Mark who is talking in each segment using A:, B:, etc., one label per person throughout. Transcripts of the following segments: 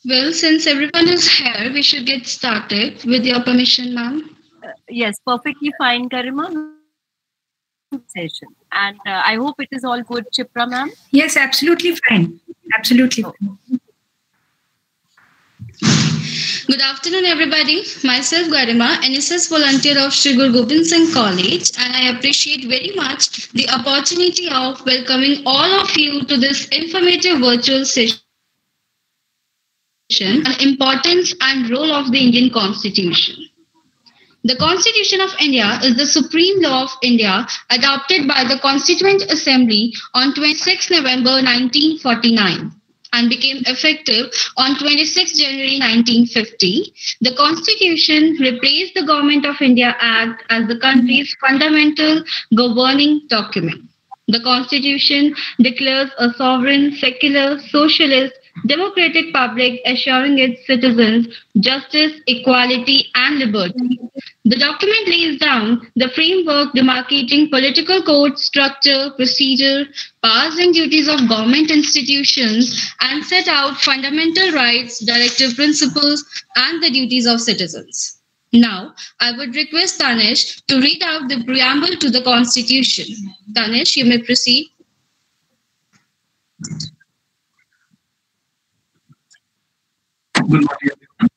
A: Well, since everyone is here, we should get started. With your permission, ma'am.
B: Yes, perfectly fine, Garima. We can start the session. And I hope it is all good, Chipra ma'am.
C: Yes, absolutely fine. Absolutely fine.
A: Good afternoon, everybody. Myself, Garima, NSS volunteer of Shri Guru Gobind Singh College, and I appreciate very much the opportunity of welcoming all of you to this informative virtual session on importance and role of the Indian Constitution. The Constitution of India is the supreme law of India adopted by the Constituent Assembly on 26 November 1949 and became effective on 26 January 1950. The Constitution replaced the Government of India Act as the country's fundamental governing document. The Constitution declares a sovereign, secular, socialist, democratic public assuring its citizens justice, equality, and liberty. The document lays down the framework demarcating political code, structure, procedure, powers and duties of government institutions, and set out fundamental rights, directive principles, and the duties of citizens. Now, I would request Tanish to read out the preamble to the Constitution. Tanish, you may proceed.
D: Good morning, everyone.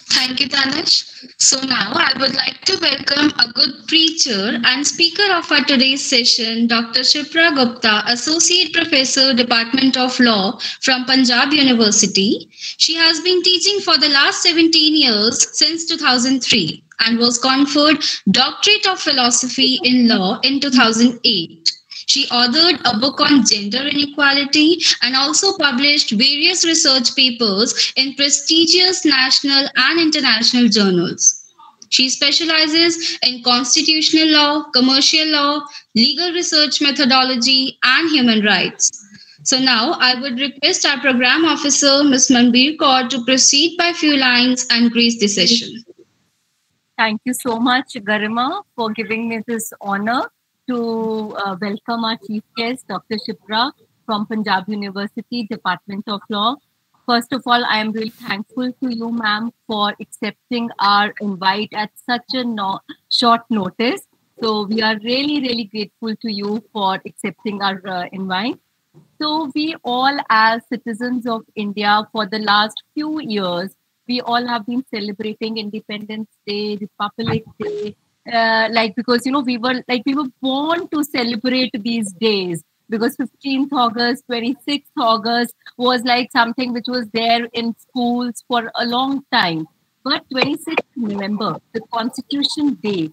A: Thank you, Tanish. So now I would like to welcome a good preacher and speaker of our today's session, Dr. Shipra Gupta, Associate Professor, Department of Law from Punjab University. She has been teaching for the last 17 years since 2003 and was conferred Doctorate of Philosophy in Law in 2008. She authored a book on gender inequality and also published various research papers in prestigious national and international journals. She specializes in constitutional law, commercial law, legal research methodology, and human rights. So now I would request our program officer, Ms. Manbir Kaur, to proceed by few lines and grace the session.
B: Thank you so much, Garima, for giving me this honor to welcome our chief guest, Dr. Shipra from Punjab University, Department of Law. First of all, I am really thankful to you, ma'am, for accepting our invite at such a short notice. So we are really, really grateful to you for accepting our invite. So we all, as citizens of India, for the last few years, we all have been celebrating Independence Day, Republic Day, because we were born to celebrate these days, because 15th August, 26th August was like something which was there in schools for a long time. But 26th November, the Constitution Day,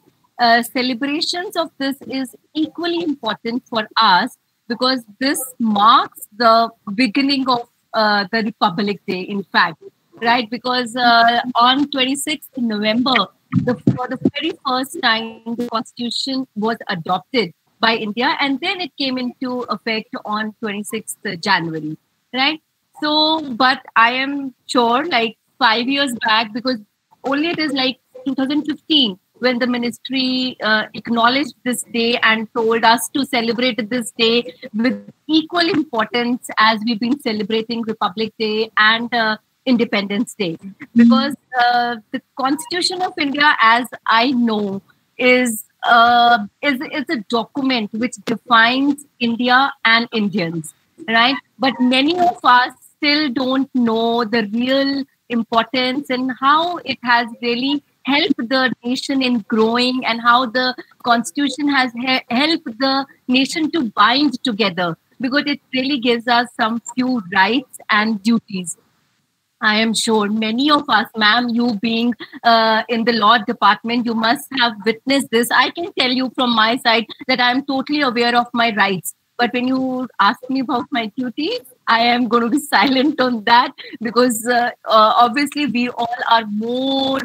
B: celebrations of this is equally important for us, because this marks the beginning of the Republic Day, in fact, right? Because on 26th November, for the very first time, the Constitution was adopted by India, and then it came into effect on 26th January, right? So, but I am sure, like 5 years back, because only it is like 2015 when the ministry acknowledged this day and told us to celebrate this day with equal importance as we've been celebrating Republic Day and Independence Day, because the Constitution of India, as I know, is a document which defines India and Indians, right? But many of us still don't know the real importance and how it has really helped the nation in growing, and how the Constitution has helped the nation to bind together. because it really gives us some few rights and duties. I am sure many of us, ma'am, you being in the law department, you must have witnessed this. I can tell you from my side that I am totally aware of my rights. But when you ask me about my duties, I am going to be silent on that, because obviously we all are more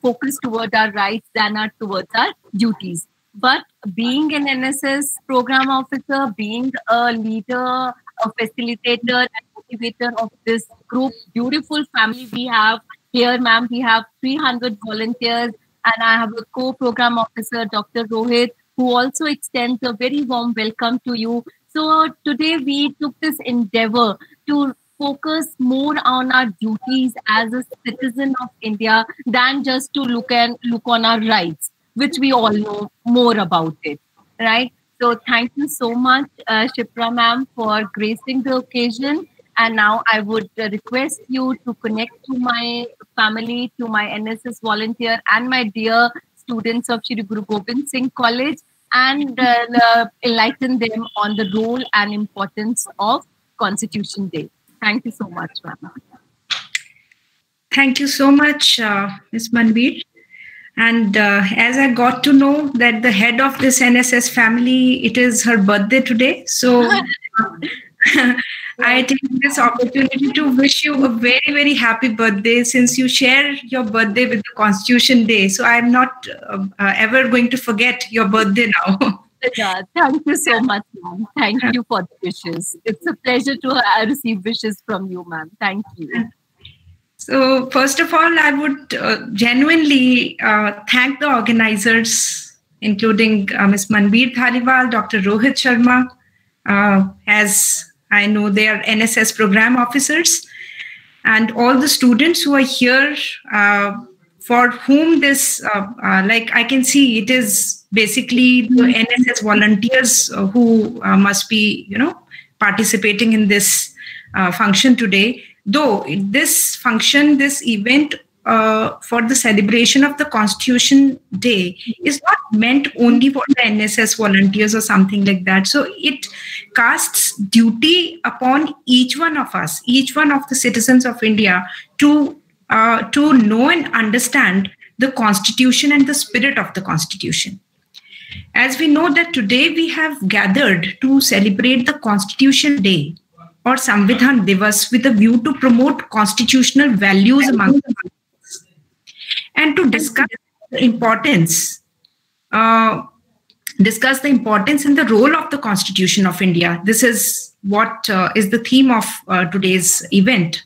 B: focused toward our rights than towards our duties. But being an NSS program officer, being a leader, a facilitator, and motivator of this group, beautiful family we have here, ma'am. We have 300 volunteers, and I have a co-program officer, Dr. Rohit, who also extends a very warm welcome to you. So today we took this endeavor to focus more on our duties as a citizen of India than just to look on our rights, which we all know more about it, right? So thank you so much, Shipra ma'am, for gracing the occasion. And now I would request you to connect to my family, to my NSS volunteer, and my dear students of Shri Guru Gobind Singh College, and enlighten them on the role and importance of Constitution Day. Thank you so much, ma'am.
C: Thank you so much, Ms. Manbir. And as I got to know that the head of this NSS family, it is her birthday today. So I take this opportunity to wish you a very, very happy birthday, since you share your birthday with the Constitution Day. So I'm not ever going to forget your birthday now.
B: Yeah, thank you so much, ma'am. Thank you for the wishes. It's a pleasure to receive wishes from you, ma'am. Thank you.
C: So first of all, I would genuinely thank the organizers, including Ms. Manbir Dhaliwal, Dr. Rohit Sharma, as I know they are NSS program officers, and all the students who are here, for whom this, like I can see, it is basically the NSS volunteers who must be, participating in this function today. Though this function, this event for the celebration of the Constitution Day is not meant only for the NSS volunteers or something like that. So it casts duty upon each one of us, each one of the citizens of India, to know and understand the Constitution and the spirit of the Constitution. As we know that today we have gathered to celebrate the Constitution Day or Samvidhan Divas with a view to promote constitutional values among us and to discuss the importance and the role of the Constitution of India. This is what is the theme of today's event.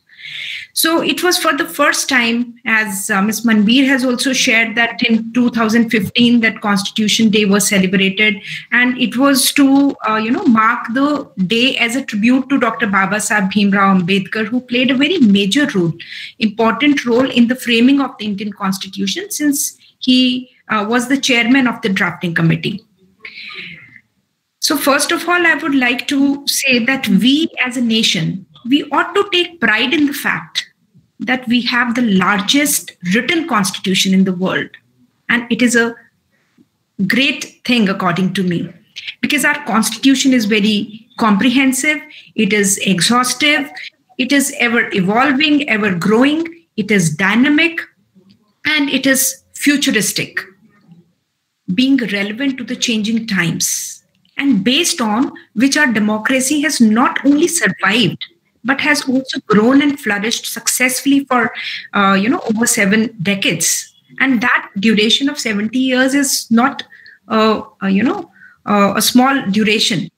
C: So it was for the first time, as Ms. Manbir has also shared, that in 2015 that Constitution Day was celebrated, and it was to mark the day as a tribute to Dr. Babasaheb Bhimrao Ambedkar, who played a very major role, important role in the framing of the Indian Constitution, since he was the chairman of the drafting committee. So first of all, I would like to say that we as a nation, we ought to take pride in the fact that we have the largest written constitution in the world. And it is a great thing, according to me, because our constitution is very comprehensive, it is exhaustive, it is ever evolving, ever growing, it is dynamic, and it is futuristic, being relevant to the changing times, and based on which our democracy has not only survived, but has also grown and flourished successfully for, over 7 decades. And that duration of 70 years is not, a small duration.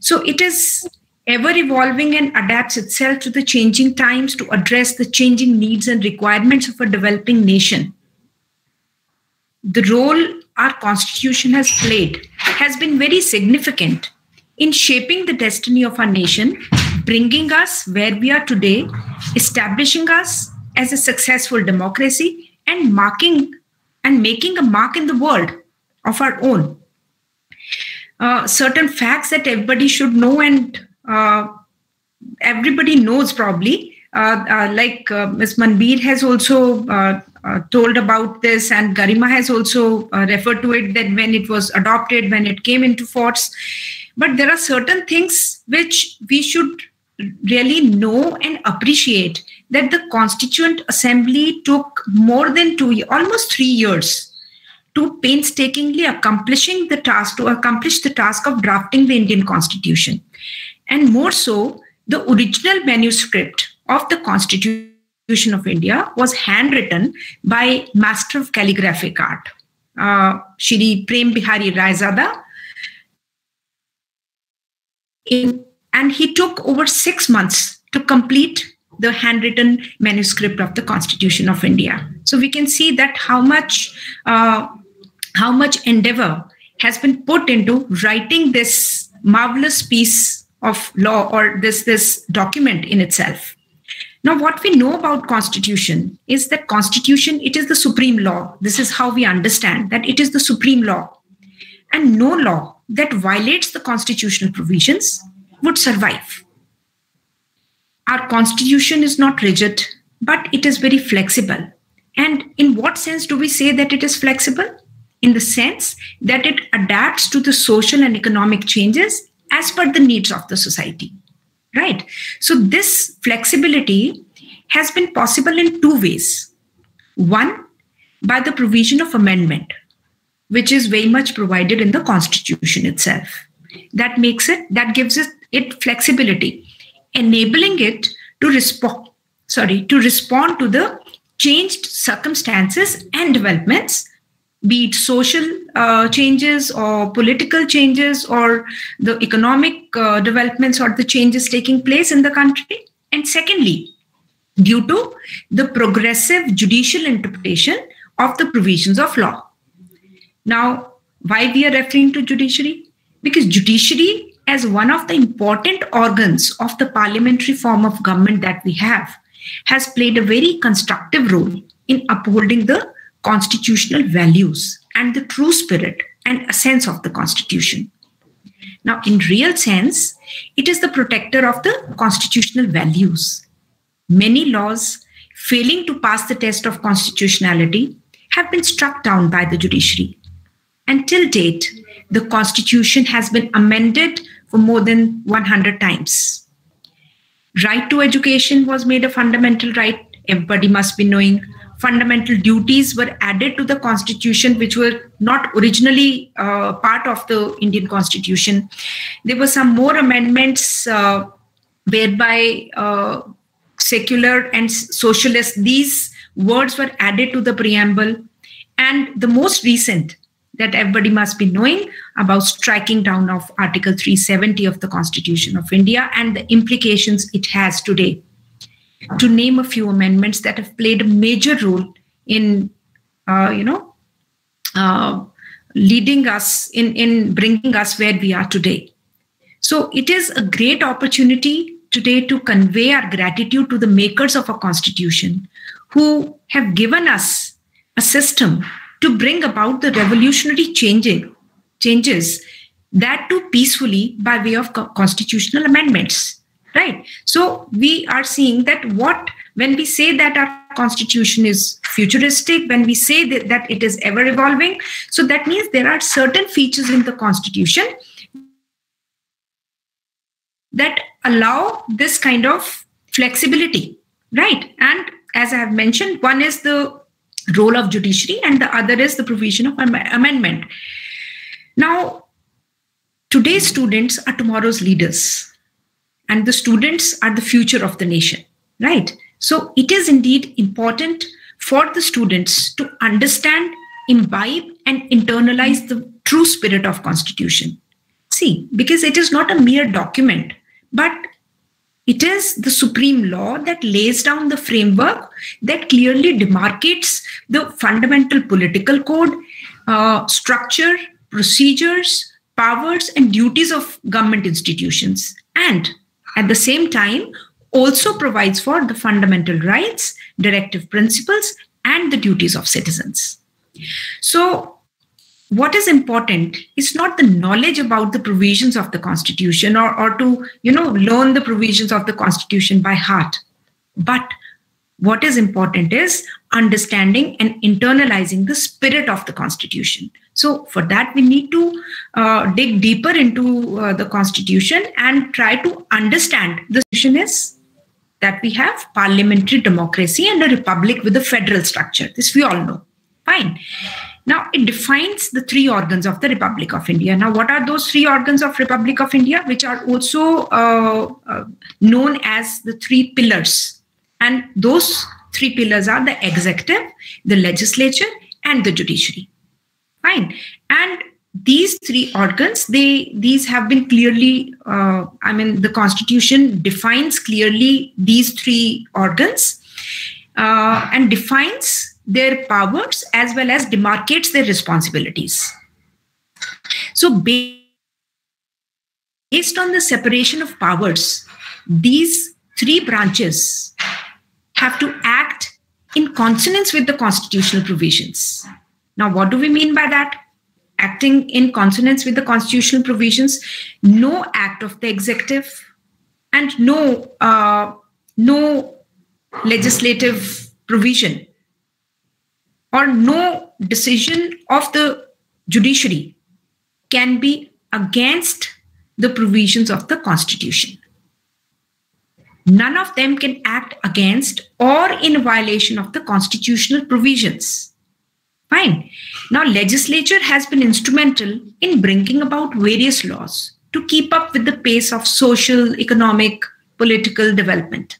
C: So it is ever evolving and adapts itself to the changing times to address the changing needs and requirements of a developing nation. The role our Constitution has played has been very significant in shaping the destiny of our nation, bringing us where we are today, establishing us as a successful democracy, and making a mark in the world of our own. Certain facts that everybody should know, and everybody knows probably, like Ms. Manbir has also told about this, and Garima has also referred to it, that when it was adopted, when it came into force. But there are certain things which we should really know and appreciate, that the Constituent Assembly took more than almost 3 years to painstakingly accomplish the task of drafting the Indian Constitution. And more so, the original manuscript of the Constitution of India was handwritten by master of calligraphic art, Shri Prem Bihari Raizada. And he took over 6 months to complete the handwritten manuscript of the Constitution of India. So we can see that how much endeavor has been put into writing this marvelous piece of law, or this document in itself. Now, what we know about Constitution is that Constitution, it is the supreme law. This is how we understand that it is the supreme law. And no law that violates the constitutional provisions would survive. Our Constitution is not rigid, but it is very flexible. And in what sense do we say that it is flexible? In the sense that it adapts to the social and economic changes as per the needs of the society, right? So this flexibility has been possible in 2 ways. One, by the provision of amendment, which is very much provided in the Constitution itself. That gives it flexibility, enabling it to respond to the changed circumstances and developments, be it social changes or political changes or the economic developments or the changes taking place in the country. And secondly, due to the progressive judicial interpretation of the provisions of law. Now, why we are referring to judiciary? Because judiciary, as one of the important organs of the parliamentary form of government that we have, has played a very constructive role in upholding the constitutional values and the true spirit and essence of the Constitution. Now, in real sense, it is the protector of the constitutional values. Many laws failing to pass the test of constitutionality have been struck down by the judiciary. Until date, the Constitution has been amended for more than 100 times. Right to education was made a fundamental right. Everybody must be knowing. Fundamental duties were added to the Constitution, which were not originally part of the Indian Constitution. There were some more amendments whereby secular and socialist, these words were added to the preamble. And the most recent that everybody must be knowing about striking down of Article 370 of the Constitution of India and the implications it has today. To name a few amendments that have played a major role in, leading us in bringing us where we are today. So it is a great opportunity today to convey our gratitude to the makers of a Constitution who have given us a system to bring about the revolutionary changes that too peacefully by way of constitutional amendments. Right. So we are seeing that when we say that our Constitution is futuristic, when we say that it is ever evolving, so that means there are certain features in the Constitution that allow this kind of flexibility, right? And as I have mentioned, one is the role of judiciary and the other is the provision of amendment. Now, today's students are tomorrow's leaders. And the students are the future of the nation, right? So it is indeed important for the students to understand, imbibe, and internalize the true spirit of Constitution. See, because it is not a mere document, but it is the supreme law that lays down the framework that clearly demarcates the fundamental political code, structure, procedures, powers, and duties of government institutions. And at the same time, also provides for the fundamental rights, directive principles, and the duties of citizens. So what is important is not the knowledge about the provisions of the Constitution or to learn the provisions of the Constitution by heart, but what is important is understanding and internalizing the spirit of the Constitution. So for that, we need to dig deeper into the Constitution and try to understand the Constitution is that we have parliamentary democracy and a republic with a federal structure. This we all know. Fine. Now, it defines the three organs of the Republic of India. Now, what are those three organs of Republic of India, which are also known as the three pillars? And those three pillars are the executive, the legislature, and the judiciary. Fine. And these three organs, these have been clearly, the Constitution defines clearly these three organs and defines their powers as well as demarcates their responsibilities. So based on the separation of powers, these three branches have to act in consonance with the constitutional provisions. Now, what do we mean by that? Acting in consonance with the constitutional provisions, no act of the executive and no legislative provision or no decision of the judiciary can be against the provisions of the Constitution. None of them can act against or in violation of the constitutional provisions. Fine. Now, legislature has been instrumental in bringing about various laws to keep up with the pace of social, economic, political development.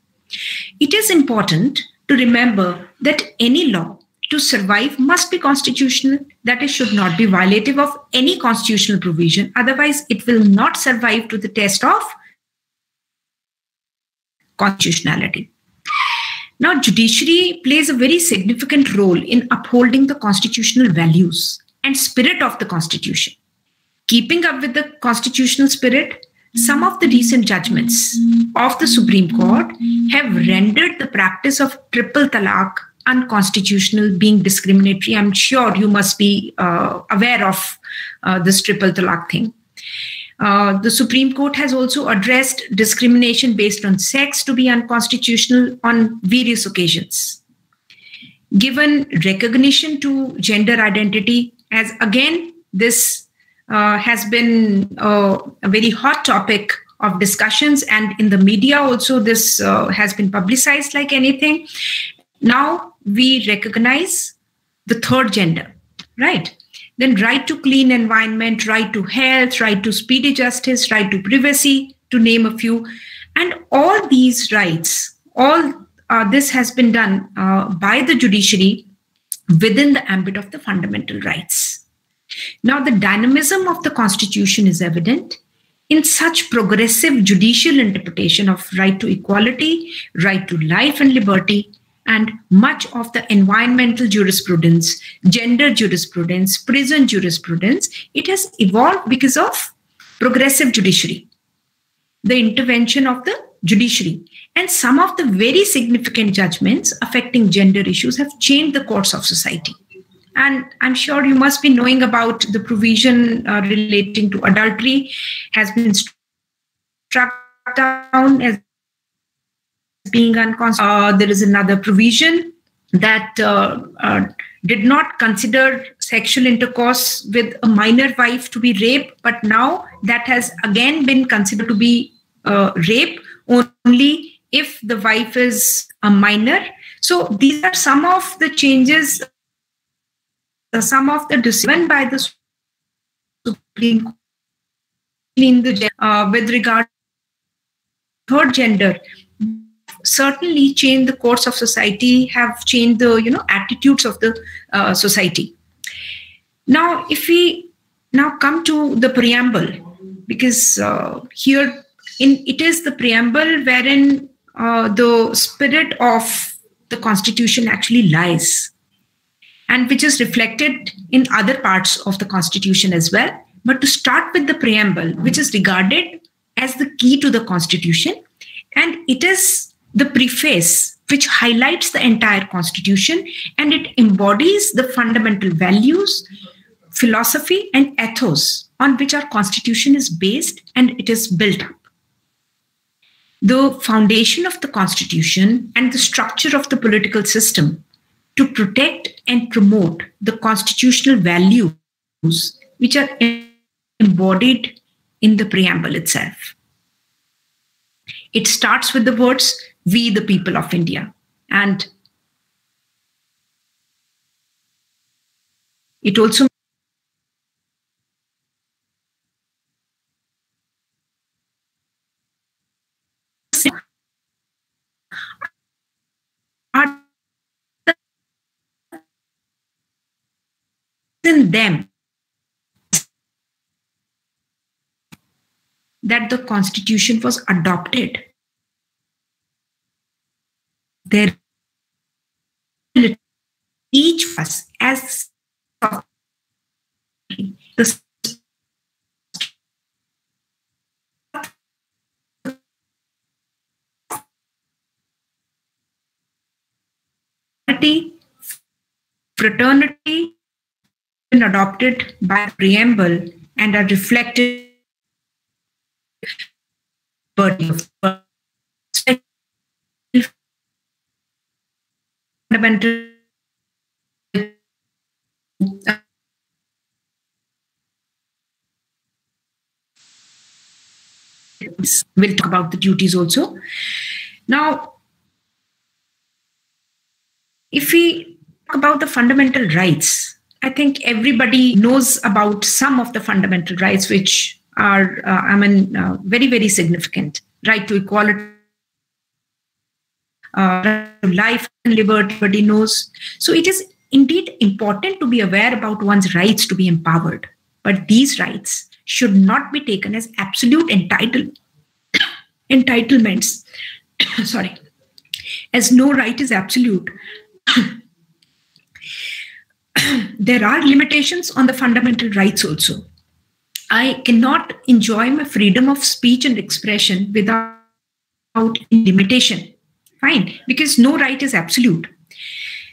C: It is important to remember that any law to survive must be constitutional, that it should not be violative of any constitutional provision. Otherwise, it will not survive to the test of constitutionality. Now, judiciary plays a very significant role in upholding the constitutional values and spirit of the Constitution. Keeping up with the constitutional spirit, some of the recent judgments of the Supreme Court have rendered the practice of triple talaq unconstitutional, being discriminatory. I'm sure you must be aware of this triple talaq thing. The Supreme Court has also addressed discrimination based on sex to be unconstitutional on various occasions. Given recognition to gender identity, as again, this has been a very hot topic of discussions, and in the media also this has been publicized like anything. Now we recognize the third gender, right? Then right to clean environment, right to health, right to speedy justice, right to privacy, to name a few. And all these rights, all this has been done by the judiciary within the ambit of the fundamental rights. Now, the dynamism of the Constitution is evident in such progressive judicial interpretation of right to equality, right to life and liberty, and much of the environmental jurisprudence, gender jurisprudence, prison jurisprudence, it has evolved because of progressive judiciary, the intervention of the judiciary. And some of the very significant judgments affecting gender issues have changed the course of society. And I'm sure you must be knowing about the provision relating to adultery has been struck down as being unconstitutional. There is another provision that did not consider sexual intercourse with a minor wife to be rape, but now that has again been considered to be rape only if the wife is a minor. So these are some of the changes, some of the decisions by the Supreme Court in the with regard to third gender. Certainly change the course of society, have changed the attitudes of the society. Now, if we now come to the preamble, because here it is the preamble wherein the spirit of the Constitution actually lies, and which is reflected in other parts of the Constitution as well. But to start with the preamble, which is regarded as the key to the Constitution, and it is the preface which highlights the entire Constitution, and it embodies the fundamental values, philosophy, and ethos on which our Constitution is based and it is built up. the foundation of the Constitution and the structure of the political system to protect and promote the constitutional values which are embodied in the preamble itself. It starts with the words, "We the people of India." And it also in them that the Constitution was adopted. There, each of us as the fraternity been adopted by preamble and are reflected of fundamental we'll talk about the duties also. Now, if we talk about the fundamental rights, I think everybody knows about some of the fundamental rights which are, very, very significant. Right to equality, right to life and liberty, everybody knows. So it is indeed important to be aware about one's rights to be empowered. But these rights should not be taken as absolute entitlements. Sorry. As no right is absolute. There are limitations on the fundamental rights also. I cannot enjoy my freedom of speech and expression without limitation. Fine, because no right is absolute.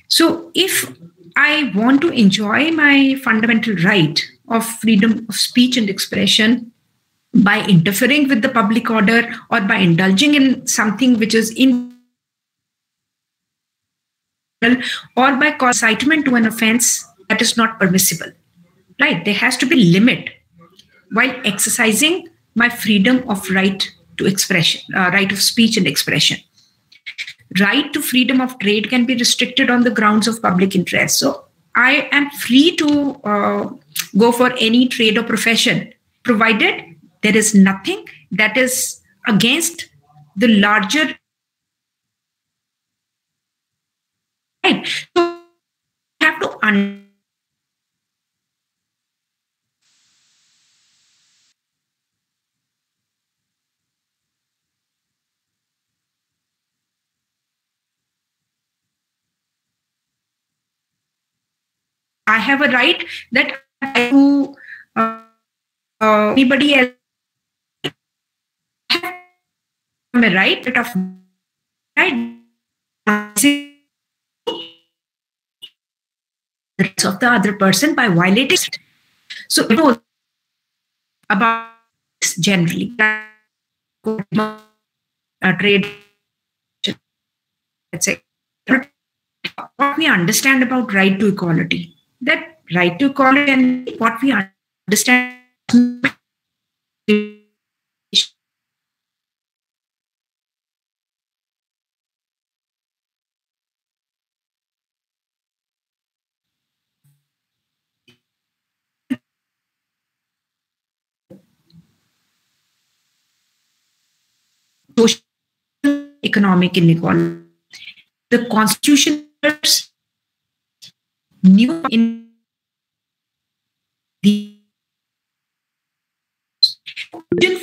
C: So if I want to enjoy my fundamental right of freedom of speech and expression by interfering with the public order or by indulging in something which is or by incitement to an offense, that is not permissible. Right? There has to be limit while exercising my freedom of right to expression, right of speech and expression. Right to freedom of trade can be restricted on the grounds of public interest. So I am free to go for any trade or profession, provided there is nothing that is against the larger. Right. So you have to I have a right that to anybody else have a right of right of the other person by violating. So it was about this generally trade. Let's say what we understand about right to equality. That right to equality and what we understand social economic inequality. The Constitution new in the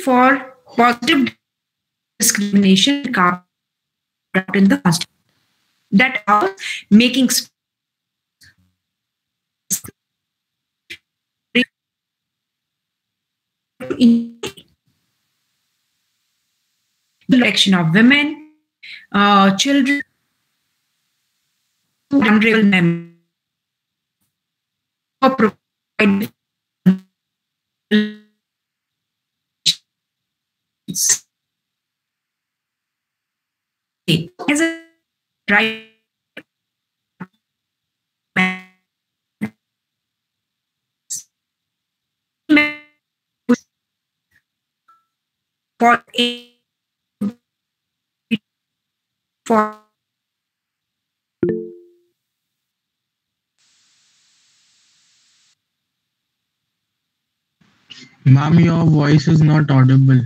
C: for positive discrimination in the Constitution that are making election of women, children, vulnerable members, or provide right for
E: Ma'am, your voice is not audible.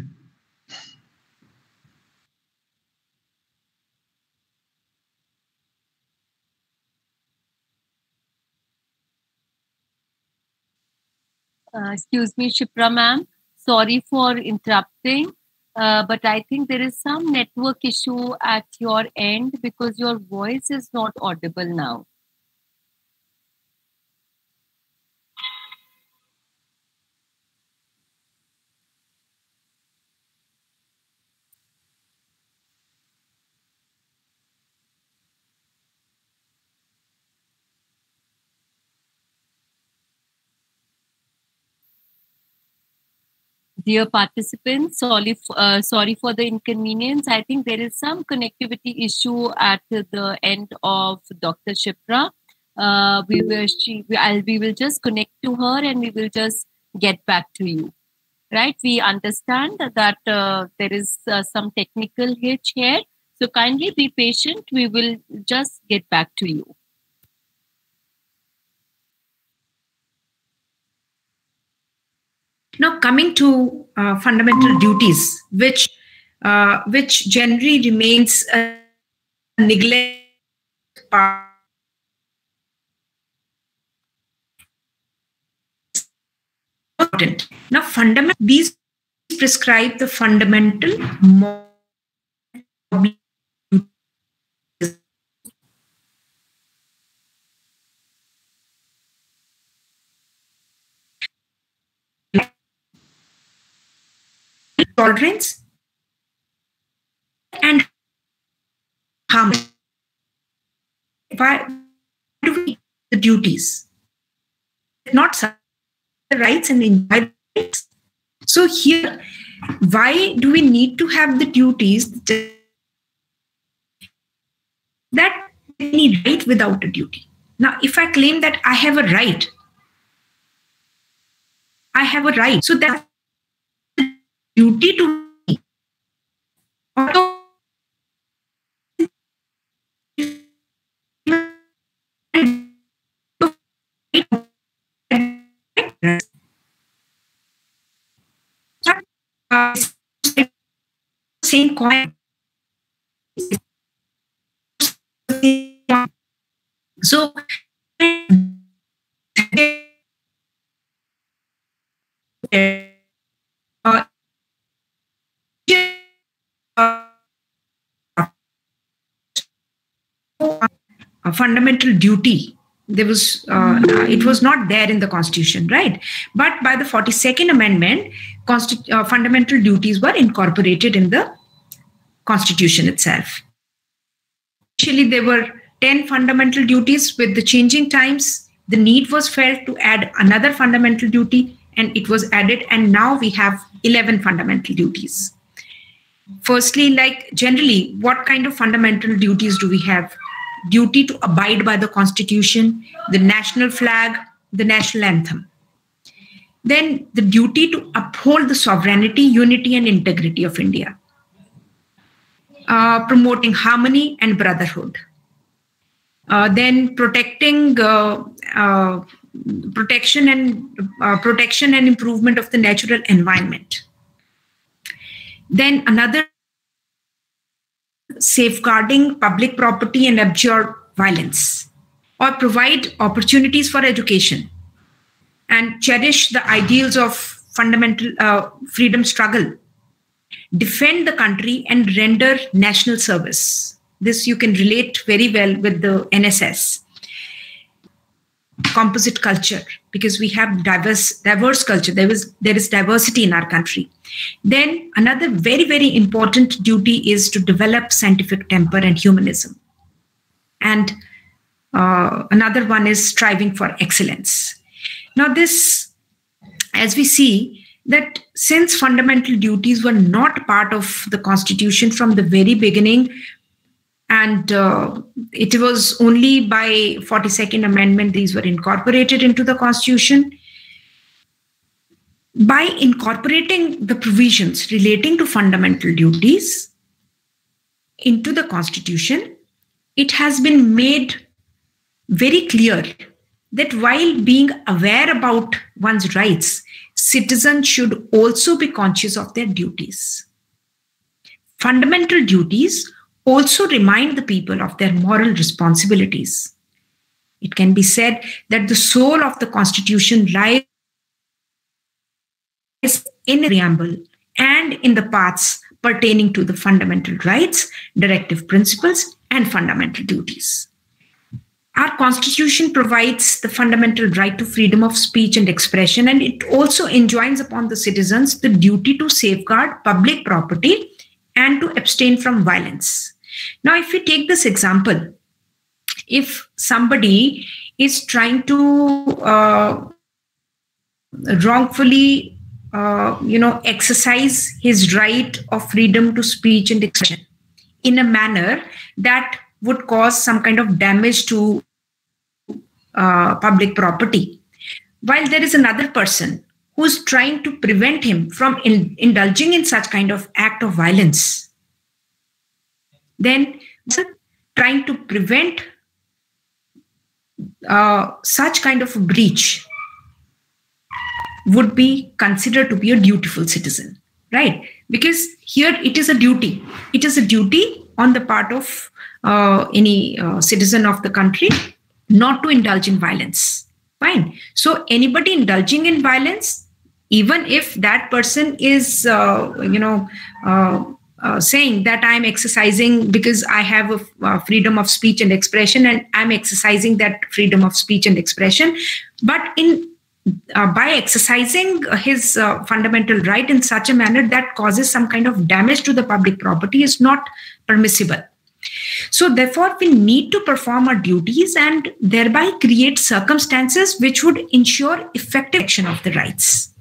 B: Excuse me, Shipra ma'am. Sorry for interrupting, but I think there is some network issue at your end because your voice is not audible now. Dear participants, sorry for the inconvenience. I think there is some connectivity issue at the end of Dr. Shipra. We will just connect to her and we will just get back to you. Right? We understand that there is some technical hitch here. So kindly be patient. We will just get back to you.
C: Now, coming to fundamental duties, which generally remains a neglect part. Now, these prescribe the fundamental tolerance and harm. Why do we the duties? Not the rights and the rights. So here, why do we need to have the duties that any right without a duty? Now, if I claim that I have a right, so that's duty to me. Same coin. So a fundamental duty, there was it was not there in the Constitution, right? But by the 42nd Amendment, fundamental duties were incorporated in the Constitution itself. Initially, there were 10 fundamental duties. With the changing times, the need was felt to add another fundamental duty, and it was added, and now we have 11 fundamental duties. Firstly, like generally, what kind of fundamental duties do we have? Duty to abide by the Constitution, the national flag, the national anthem. Then the duty to uphold the sovereignty, unity, and integrity of India. Promoting harmony and brotherhood. Then protection and improvement of the natural environment. Then another, safeguarding public property and abjure violence, or provide opportunities for education and cherish the ideals of fundamental freedom struggle, defend the country and render national service. This you can relate very well with the NSS. Composite culture, because we have diverse culture. There is diversity in our country. Then another very, very important duty is to develop scientific temper and humanism. And another one is striving for excellence. Now this, as we see, that since fundamental duties were not part of the Constitution from the very beginning, And it was only by 42nd Amendment these were incorporated into the Constitution. By incorporating the provisions relating to fundamental duties into the Constitution, it has been made very clear that while being aware about one's rights, citizens should also be conscious of their duties. Fundamental duties also remind the people of their moral responsibilities. It can be said that the soul of the Constitution lies in the preamble and in the parts pertaining to the fundamental rights, directive principles, and fundamental duties. Our Constitution provides the fundamental right to freedom of speech and expression, and it also enjoins upon the citizens the duty to safeguard public property and to abstain from violence. Now, if we take this example, if somebody is trying to wrongfully exercise his right of freedom to speech and expression in a manner that would cause some kind of damage to public property, while there is another person who's trying to prevent him from indulging in such kind of act of violence, then trying to prevent such kind of a breach would be considered to be a dutiful citizen, right? Because here it is a duty. It is a duty on the part of any citizen of the country not to indulge in violence. Fine. So anybody indulging in violence, even if that person is, saying that I'm exercising because I have a freedom of speech and expression, and I'm exercising that freedom of speech and expression, but by exercising his fundamental right in such a manner that causes some kind of damage to the public property is not permissible. So therefore, we need to perform our duties and thereby create circumstances which would ensure effective action of the rights.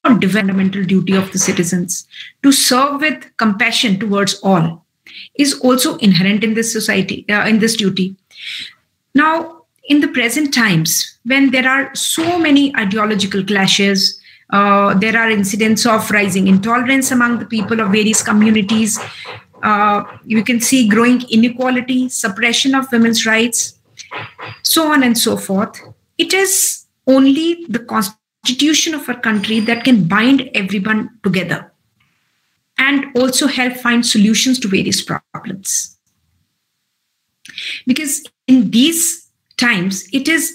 C: The fundamental duty of the citizens to serve with compassion towards all is also inherent in this society, in this duty. Now, in the present times, when there are so many ideological clashes, there are incidents of rising intolerance among the people of various communities. You can see growing inequality, suppression of women's rights, so on and so forth. It is only the Constitution of our country that can bind everyone together and also help find solutions to various problems. Because in these times, it is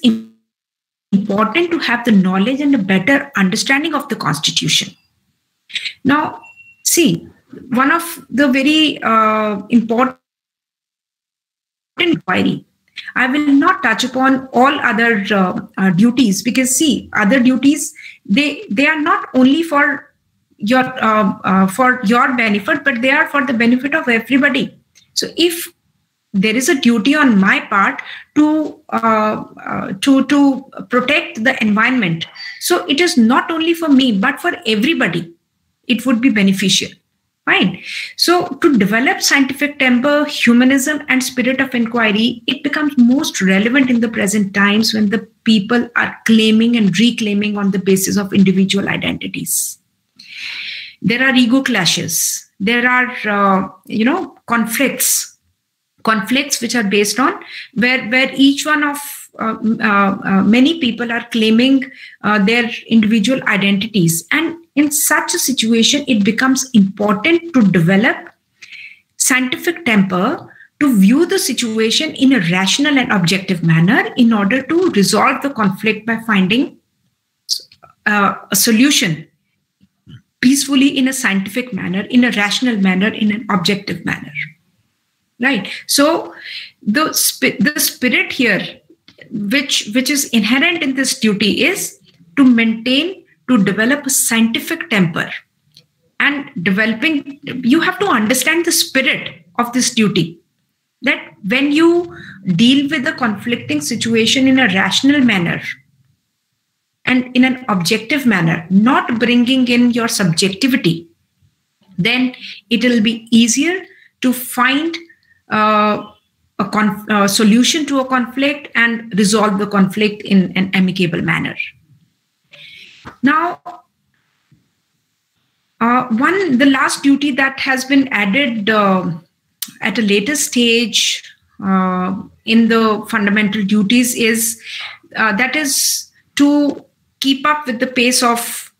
C: important to have the knowledge and a better understanding of the Constitution. Now, see, one of the very important inquiry, I will not touch upon all other duties, because see, other duties, they are not only for your benefit, but they are for the benefit of everybody. So if there is a duty on my part to protect the environment, so it is not only for me, but for everybody. It would be beneficial. Fine. So to develop scientific temper, humanism, and spirit of inquiry, it becomes most relevant in the present times when the people are claiming and reclaiming on the basis of individual identities. There are ego clashes. There are, conflicts which are based on where each one of many people are claiming their individual identities. And in such a situation, it becomes important to develop scientific temper to view the situation in a rational and objective manner in order to resolve the conflict by finding a solution peacefully in a scientific manner, in a rational manner, in an objective manner. Right. So the spirit here, which is inherent in this duty, is to maintain, to develop a scientific temper. And developing, you have to understand the spirit of this duty. That when you deal with a conflicting situation in a rational manner and in an objective manner, not bringing in your subjectivity, then it will be easier to find a solution to a conflict and resolve the conflict in an amicable manner. Now, the last duty that has been added at a later stage in the fundamental duties is that is to keep up with the pace of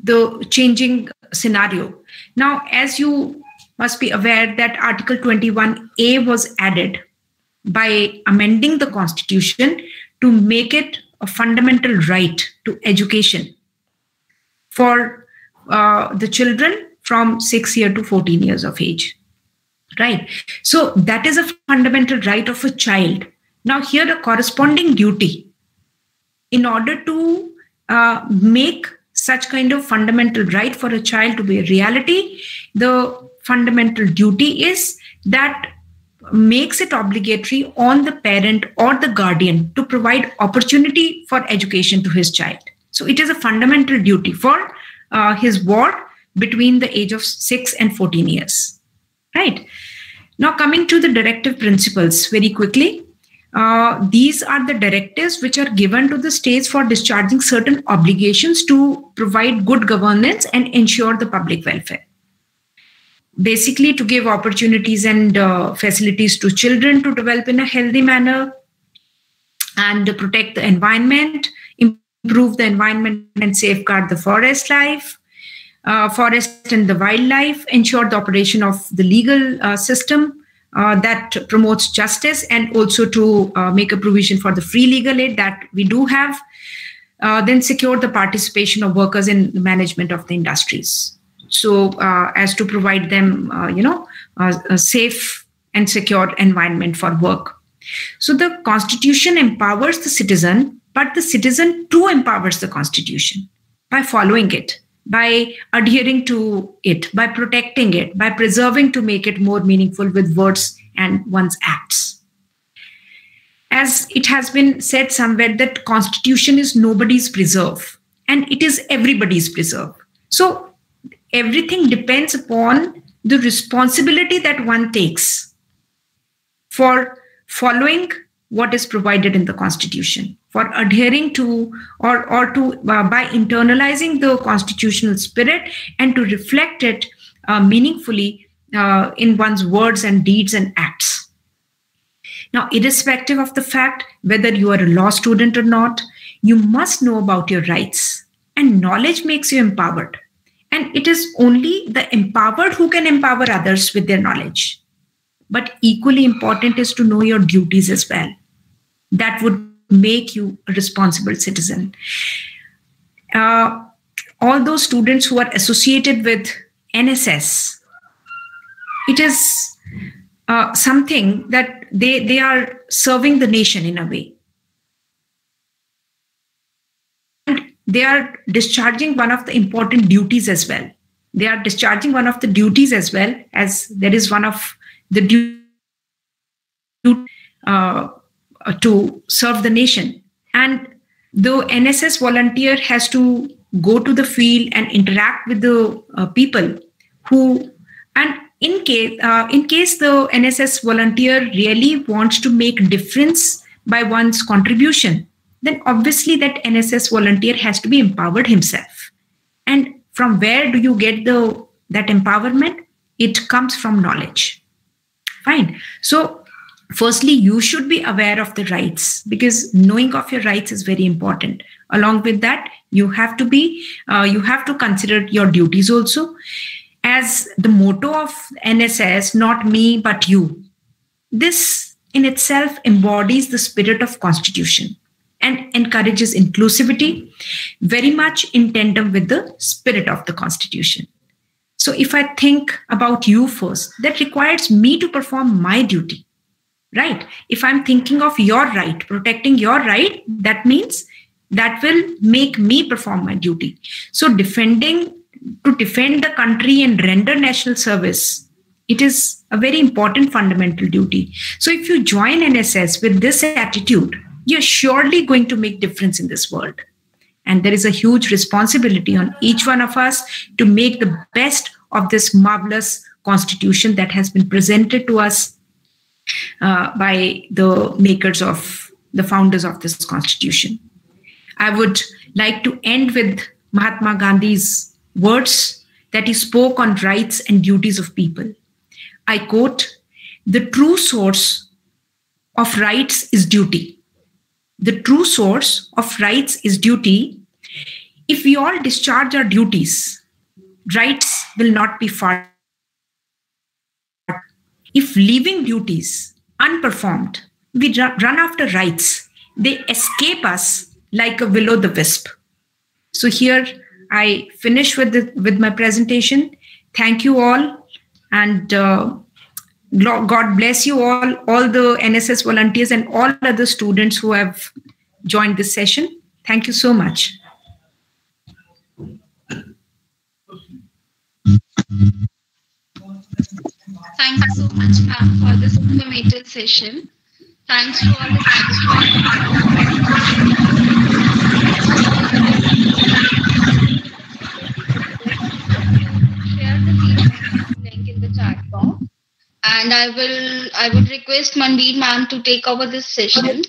C: the changing scenario. Now, as you must be aware that Article 21A was added by amending the Constitution to make it a fundamental right to education for the children from 6 years to 14 years of age. Right. So that is a fundamental right of a child. Now here a corresponding duty. In order to make such kind of fundamental right for a child to be a reality, the fundamental duty is that makes it obligatory on the parent or the guardian to provide opportunity for education to his child. So it is a fundamental duty for his ward between the age of 6 and 14 years. Right. Now coming to the directive principles very quickly. These are the directives which are given to the states for discharging certain obligations to provide good governance and ensure the public welfare. Basically to give opportunities and facilities to children to develop in a healthy manner and to protect the environment, improve the environment and safeguard the forest life, forest and the wildlife, ensure the operation of the legal system that promotes justice, and also to make a provision for the free legal aid that we do have, then secure the participation of workers in the management of the industries. So as to provide them, a safe and secure environment for work. So the Constitution empowers the citizen, but the citizen too empowers the Constitution by following it, by adhering to it, by protecting it, by preserving to make it more meaningful with words and one's acts. As it has been said somewhere that Constitution is nobody's preserve and it is everybody's preserve. So everything depends upon the responsibility that one takes for following what is provided in the Constitution, for adhering to or by internalizing the constitutional spirit and to reflect it meaningfully in one's words and deeds and acts. Now, irrespective of the fact whether you are a law student or not, you must know about your rights, and knowledge makes you empowered. And it is only the empowered who can empower others with their knowledge. But equally important is to know your duties as well. That would make you a responsible citizen. All those students who are associated with NSS, it is something that they are serving the nation in a way. And they are discharging one of the important duties as well. They are discharging one of the duties as well, as there is one of the duties to serve the nation. And the NSS volunteer has to go to the field and interact with the people who, and in case the NSS volunteer really wants to make difference by one's contribution, then obviously that NSS volunteer has to be empowered himself. And from where do you get that empowerment? It comes from knowledge. Fine. So firstly, you should be aware of the rights, because knowing of your rights is very important. Along with that, you have to consider your duties also. As the motto of NSS, not me, but you. This in itself embodies the spirit of Constitution and encourages inclusivity, very much in tandem with the spirit of the Constitution. So if I think about you first, that requires me to perform my duty, right? If I'm thinking of your right, protecting your right, that means that will make me perform my duty. So to defend the country and render national service, it is a very important fundamental duty. So if you join NSS with this attitude, you're surely going to make difference in this world. And there is a huge responsibility on each one of us to make the best of this marvelous constitution that has been presented to us by the makers of the founders of this constitution. I would like to end with Mahatma Gandhi's words that he spoke on rights and duties of people. I quote, "The true source of rights is duty. The true source of rights is duty. If we all discharge our duties, rights will not be far. If leaving duties unperformed, we run after rights, they escape us like a will-o'-the-wisp." So here I finish with my presentation. Thank you all, and God bless you all the NSS volunteers and all other students who have joined this session. Thank you so much.
A: Thank you so much, ma'am, for this informative session. Thanks to all the share the link in the chat box. And I would request Manveer ma'am to take over this session.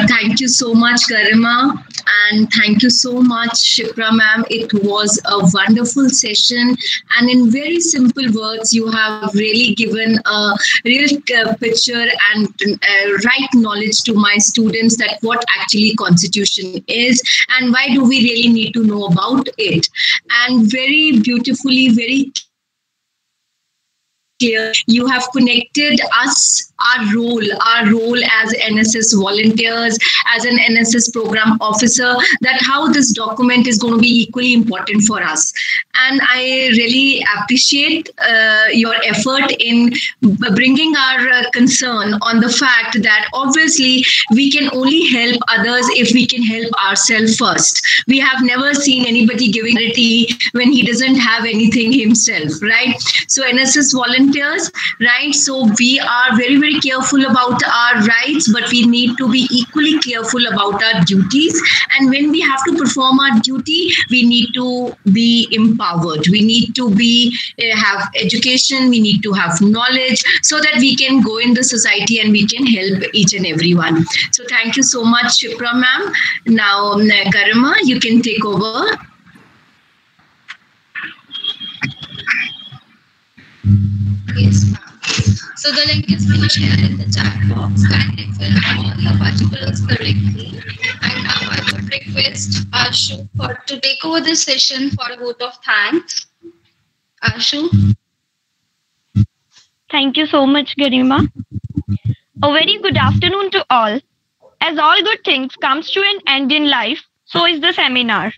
F: Thank you so much, Garima, and thank you so much, Shipra ma'am. It was a wonderful session, and in very simple words, you have really given a real picture and right knowledge to my students that what actually Constitution is and why do we really need to know about it. And very beautifully, very clear, you have connected us, our role as NSS volunteers, as an NSS program officer, that how this document is going to be equally important for us. And I really appreciate your effort in bringing our concern on the fact that obviously we can only help others if we can help ourselves first. We have never seen anybody giving charity when he doesn't have anything himself, right? So NSS volunteers, right? So we are very, very careful about our rights, but we need to be equally careful about our duties. And when we have to perform our duty, we need to be empowered. We need to have education. We need to have knowledge so that we can go in the society and we can help each and everyone. So thank you so much, Shipra ma'am. Now, Garima, you can take over.
A: Yes, ma'am. So the link is being shared in the chat box and it will have all the particulars correctly. And now I would request Ashu to take over this session for a vote of thanks. Ashu.
G: Thank you so much, Garima. A very good afternoon to all. As all good things comes to an end in life, so is the seminar.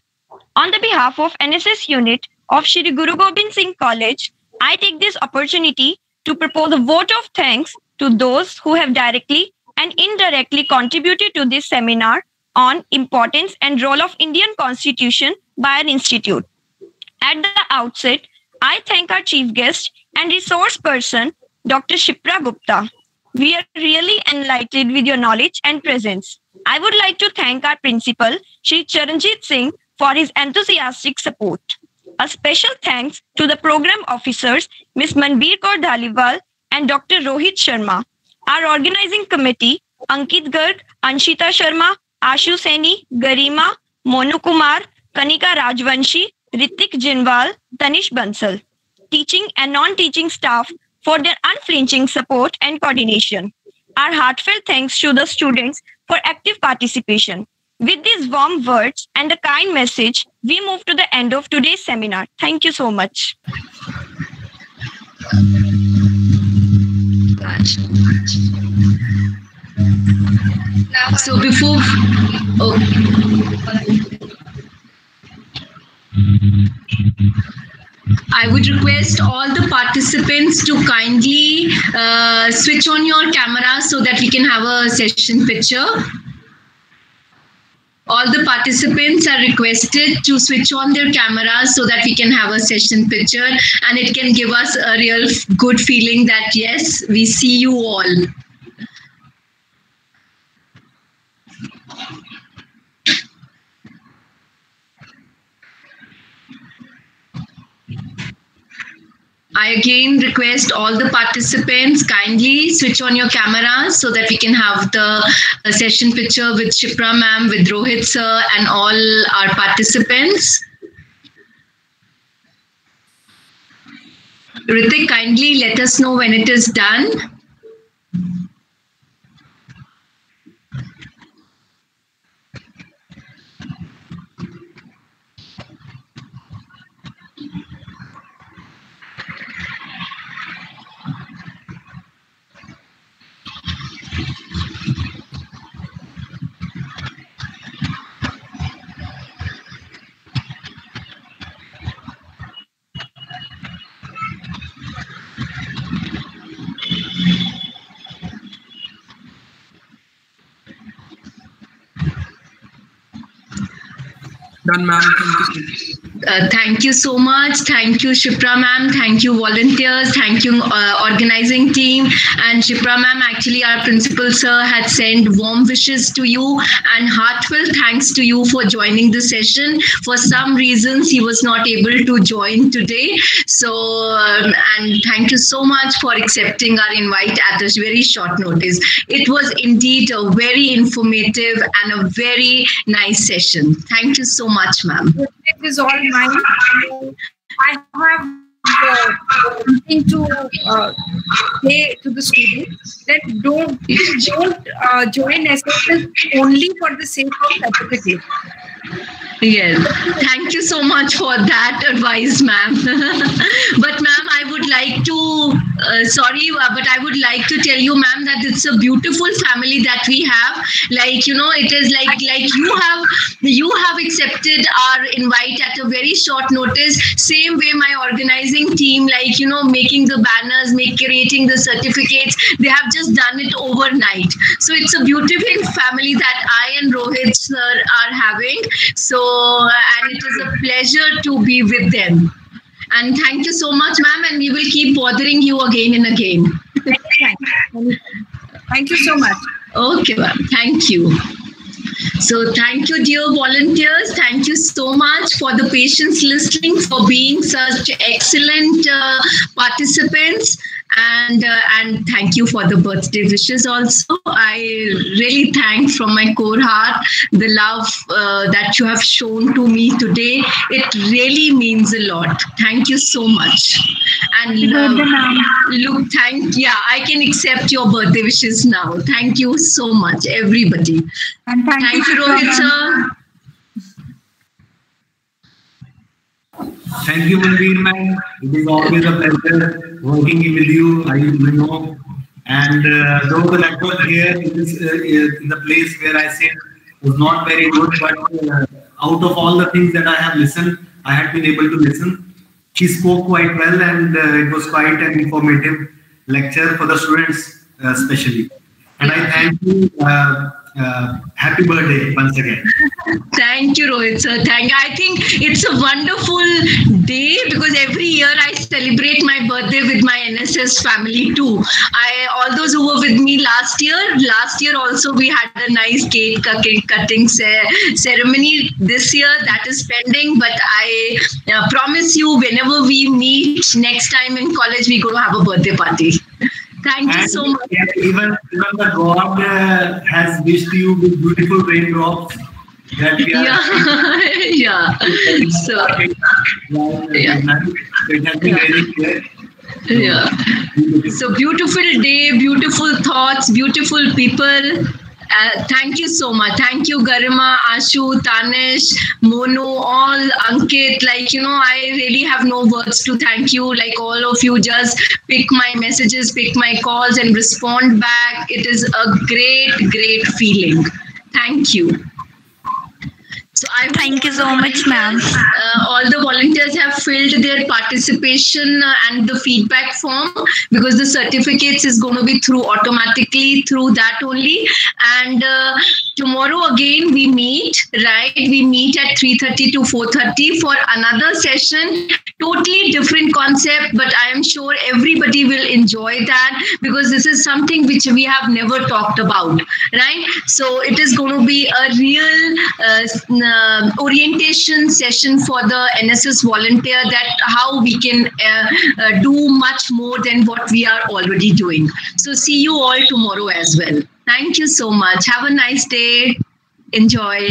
G: On the behalf of NSS unit of Shri Guru Gobind Singh College, I take this opportunity to propose a vote of thanks to those who have directly and indirectly contributed to this seminar on importance and role of Indian Constitution by our institute. At the outset, I thank our chief guest and resource person, Dr. Shipra Gupta. We are really enlightened with your knowledge and presence. I would like to thank our principal, Shri Charanjit Singh, for his enthusiastic support. A special thanks to the program officers, Ms. Manveer Kaur Dhaliwal and Dr. Rohit Sharma. Our organizing committee, Ankit Garg, Anshita Sharma, Ashu Saini, Garima, Monu Kumar, Kanika Rajvanshi, Ritik Jinwal, Tanish Bansal. Teaching and non-teaching staff for their unflinching support and coordination. Our heartfelt thanks to the students for active participation. With these warm words and a kind message, we move to the end of today's seminar. Thank you so much.
F: Now, so before, I would request all the participants to kindly switch on your camera so that we can have a session picture. All the participants are requested to switch on their cameras so that we can have a session picture and it can give us a real good feeling that yes, we see you all. I again request all the participants kindly switch on your cameras so that we can have the session picture with Shipra ma'am, with Rohit sir and all our participants. Ritik, kindly let us know when it is done.
D: Done, ma'am.
F: Thank you so much. Thank you, Shipra ma'am. Thank you, volunteers. Thank you, organizing team. And Shipra ma'am, actually, our principal sir had sent warm wishes to you and heartfelt thanks to you for joining the session. For some reasons, he was not able to join today. So, and thank you so much for accepting our invite at this very short notice. It was indeed a very informative and a very nice session. Thank you so much, ma'am.
C: It is all mine. I have something to say to the students that don't join SSS only for the sake of certificate.
F: Yes, thank you so much for that advice, ma'am. But ma'am, I would like to, but I would like to tell you, ma'am, that it's a beautiful family that we have. Like, you know, it is like you have accepted our invite at a very short notice. Same way my organizing team, like, you know, making the banners, creating the certificates, they have just done it overnight. So it's a beautiful family that I and Rohit sir are having. So, and it is a pleasure to be with them. And thank you so much, ma'am. And we will keep bothering you again and again.
C: Thank you so much.
F: Okay, ma'am. Thank you. So thank you, dear volunteers. Thank you so much for the patience listening, for being such excellent participants. And thank you for the birthday wishes also. I really thank from my core heart the love that you have shown to me today. It really means a lot. Thank you so much. And I can accept your birthday wishes now. Thank you so much, everybody.
C: And
F: thank you, Rohit sir.
D: Thank you, Manveer ma'am. It is always a pleasure working with you. I know. And though the network here is in the place where I sit was not very good, but out of all the things that I have listened, I had been able to listen. She spoke quite well, and it was quite an informative lecture for the students, especially. And I thank you. Happy birthday once again.
F: Thank you, Rohit sir. I think it's a wonderful day because every year I celebrate my birthday with my NSS family too. All those who were with me last year also we had a nice cake cutting ceremony. This year that is pending, but I promise you, whenever we meet next time in college, we're going to have a birthday party. Thank you so much.
D: Even the God has wished you with beautiful raindrops. That we are
F: So,
D: it has been very clear.
F: So beautiful day, beautiful thoughts, beautiful people. Thank you so much. Thank you, Garima, Ashu, Tanish, Monu, all, Ankit. Like, you know, I really have no words to thank you. Like, all of you just pick my messages, pick my calls and respond back. It is a great, great feeling. Thank you. So
G: thank you so much, ma'am.
F: All the volunteers have filled their participation and the feedback form, because the certificates is going to be through automatically through that only. And tomorrow again we meet, right? We meet at 3:30 to 4:30 for another session. Totally different concept, but I am sure everybody will enjoy that because this is something which we have never talked about, right? So it is going to be a real orientation session for the NSS volunteer, that how we can do much more than what we are already doing. So see you all tomorrow as well. Thank you so much. Have a nice day. Enjoy.